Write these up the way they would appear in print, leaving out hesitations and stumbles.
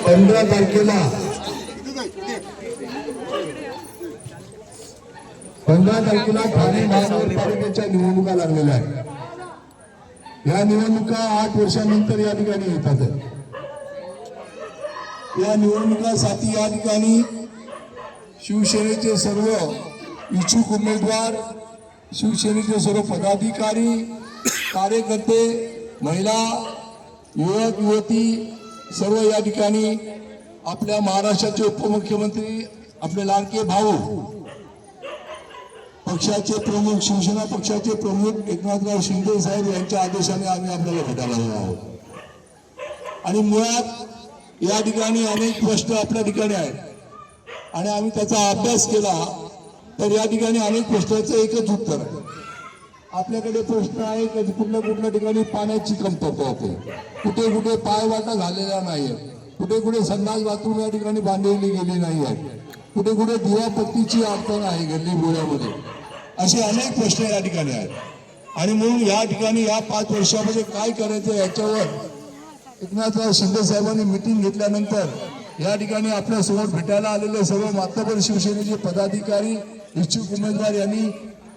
15 तारखेला 15 तारखेला ठाणे महानगरपालिकेच्या निवडणुका लागलेल्या आहेत। या निवडणुका 8 वर्षांनंतर या ठिकाणी येतात। या निवडणुकांसाठी या ठिकाणी शिवसेनेचे सर्व इच्छुक उमेदवार, शिवसेनेचे सर्व पदाधिकारी, कार्यकर्ते, महिला, युवक युवती सर्व या ठिकाणी आपल्या महाराष्ट्राचे उपमुख्यमंत्री, आपले लाडके भाऊ, पक्षाचे प्रमुख, शिवसेना पक्षाचे प्रमुख एकनाथराव शिंदे साहेब यांच्या आदेशाने आम्ही आपल्याला भेटायला आलो आहोत। आणि मुळात या ठिकाणी अनेक प्रश्न आपल्या ठिकाणी आहेत आणि आम्ही त्याचा अभ्यास केला तर या ठिकाणी अनेक प्रश्नाचं एकच उत्तर आहे। आपल्याकडे प्रश्न आहे की कुठल्या ठिकाणी पाण्याची कमतरता होते, कुठे कुठे पायवाटा झालेल्या नाहीये, कुठे कुठे संडास बाथरूम या ठिकाणी बांधलेली गेली नाही आहे, कुठे कुठे दिवापत्तीची अडचण आहे गल्ली बोळ्यामध्ये, असे अनेक प्रश्न या ठिकाणी आहेत। आणि म्हणून या ठिकाणी या 5 वर्षामध्ये काय करायचं याच्यावर एकनाथराव शिंदे साहेबांनी मीटिंग घेतल्यानंतर या ठिकाणी आपल्या समोर भेटायला आलेले सर्व मातबर शिवसेनेचे पदाधिकारी, इच्छुक उमेदवार यांनी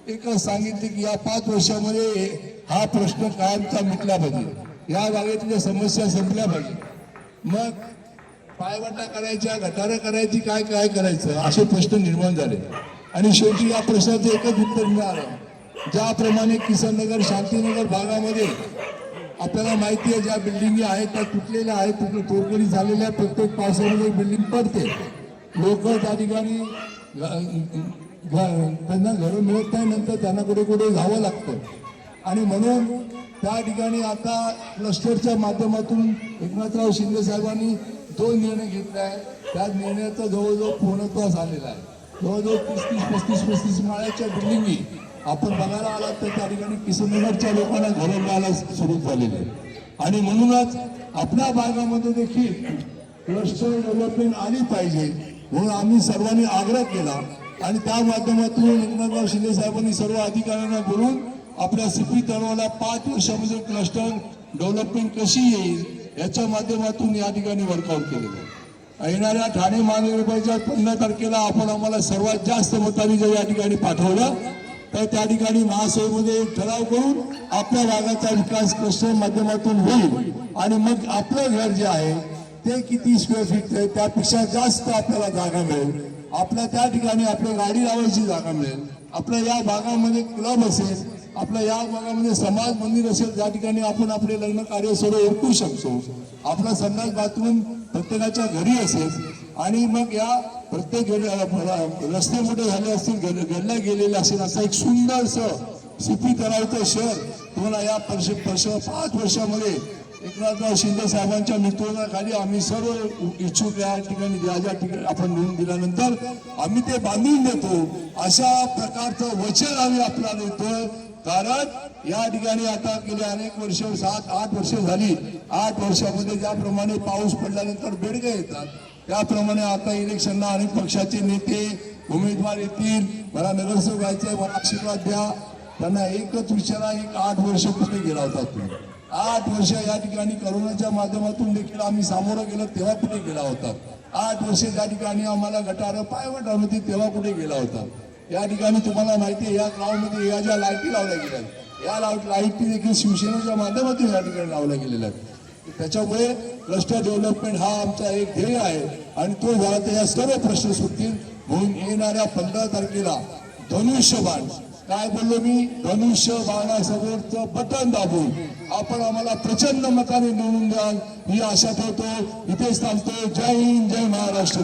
एकच सांगितले की या 5 वर्षामध्ये हा प्रश्न कायमचा मिटला पाहिजे, या भागातल्या समस्या संपल्या पाहिजे। मग पायवाटा करायच्या, गटारं करायची, काय काय करायचं असे प्रश्न निर्माण झाले आणि शेवटी या प्रश्नाचं एकच उत्तर मिळालं। ज्याप्रमाणे किसननगर, शांतीनगर भागामध्ये आपल्याला माहिती आहे ज्या बिल्डिंगी आहेत त्या तुटलेल्या आहेत, तोडकडी झालेल्या, प्रत्येक पावसामध्ये बिल्डिंग पडते, लोक त्या ठिकाणी त्यांना घरं मिळत नाही, नंतर त्यांना कुठे कुठे जावं लागतं। आणि म्हणून त्या ठिकाणी आता क्लस्टरच्या माध्यमातून एकनाथराव शिंदे साहेबांनी 2 निर्णय घेतले आहे। त्या निर्णयाचा जवळजवळ पूर्णत्व झालेला आहे। जवळजवळ 35 माळ्याच्या बिल्डिंगी आपण बघायला आलात तर त्या ठिकाणी किसननगरच्या लोकांना घरं मिळायला सुरू झालेली आहे। आणि म्हणूनच आपल्या भागामध्ये देखील क्लस्टर डेव्हलपमेंट आली पाहिजे म्हणून आम्ही सर्वांनी आग्रह केला आणि त्या माध्यमातून एकनाथराव शिंदे साहेबांनी सर्व अधिकाऱ्यांना बोलून आपल्या सीपी तळोला 5 वर्षामध्ये क्लस्टर डेव्हलपमेंट कशी येईल याच्या माध्यमातून या ठिकाणी वर्कआउट केलेलं आहे। येणाऱ्या ठाणे महानगरपालिकेच्या 15 तारखेला आपण आम्हाला सर्वात जास्त मतांनी जर या ठिकाणी पाठवलं तर त्या ठिकाणी महासभेमध्ये ठराव करून आपल्या भागाचा विकास क्लस्टर माध्यमातून होईल आणि मग आपलं घर जे आहे ते किती स्क्वेअर फीट आहे त्यापेक्षा जास्त आपल्याला जागा मिळेल, आपल्या त्या ठिकाणी आपल्या गाडी लावायची जागा मिळेल, आपल्या या भागामध्ये क्लब असेल, आपल्या या भागामध्ये समाज मंदिर असेल ज्या ठिकाणी आपण आपले लग्न कार्य सर्व ओळखू शकतो, आपला संडास बाथरूम प्रत्येकाच्या घरी असेल आणि मग या प्रत्येक रस्ते मोठे झाले असतील, गल्ल्या गेलेले असेल, असं एक सुंदरसं सीपी तळावचं शहर तुम्हाला या 5 वर्षामध्ये एकनाथराव शिंदे साहेबांच्या नेतृत्वाखाली आम्ही सर्व इच्छुक या ठिकाणी ज्या ठिकाणी आपण निवडून दिल्यानंतर आम्ही ते बांधून देतो अशा प्रकारचं वचन आम्ही आपल्याला देतो। कारण या ठिकाणी आता गेले अनेक वर्ष 7-8 वर्ष झाली, 8 वर्षामध्ये ज्याप्रमाणे पाऊस पडल्यानंतर बेडगे येतात त्याप्रमाणे आता इलेक्शनला अनेक पक्षाचे नेते उमेदवार येतील, मला नगरसेवक व्हायचे, मला आशीर्वाद द्या, त्यांना एकच विचारा, 8 वर्ष कुठे गेला होता तुम्ही? 8 वर्ष या ठिकाणी करोनाच्या माध्यमातून देखील आम्ही सामोरं गेलो तेव्हा कुठे गेला होता? 8 वर्ष ज्या ठिकाणी आम्हाला गटारं पायवाटा होती तेव्हा कुठे गेला होता? या ठिकाणी तुम्हाला माहिती आहे या गावामध्ये या ज्या लाईटी लावल्या गेल्या या लाईटी देखील शिवसेनेच्या माध्यमातून या ठिकाणी लावल्या गेलेल्या आहेत। त्याच्यामुळे क्लस्टर डेव्हलपमेंट हा आमचा एक ध्येय आहे आणि तो झाला तर या सर्व प्रश्न सुटतील। म्हणून येणाऱ्या 15 तारखेला धनुष्यबाण, काय बोललो मी, धनुष्यबाणासमोरचं बटन दाबून आपण आम्हाला प्रचंड मताने निवडून द्याल ही आशा ठेवतो। इथेच थांबतो। जय हिंद, जय महाराष्ट्र।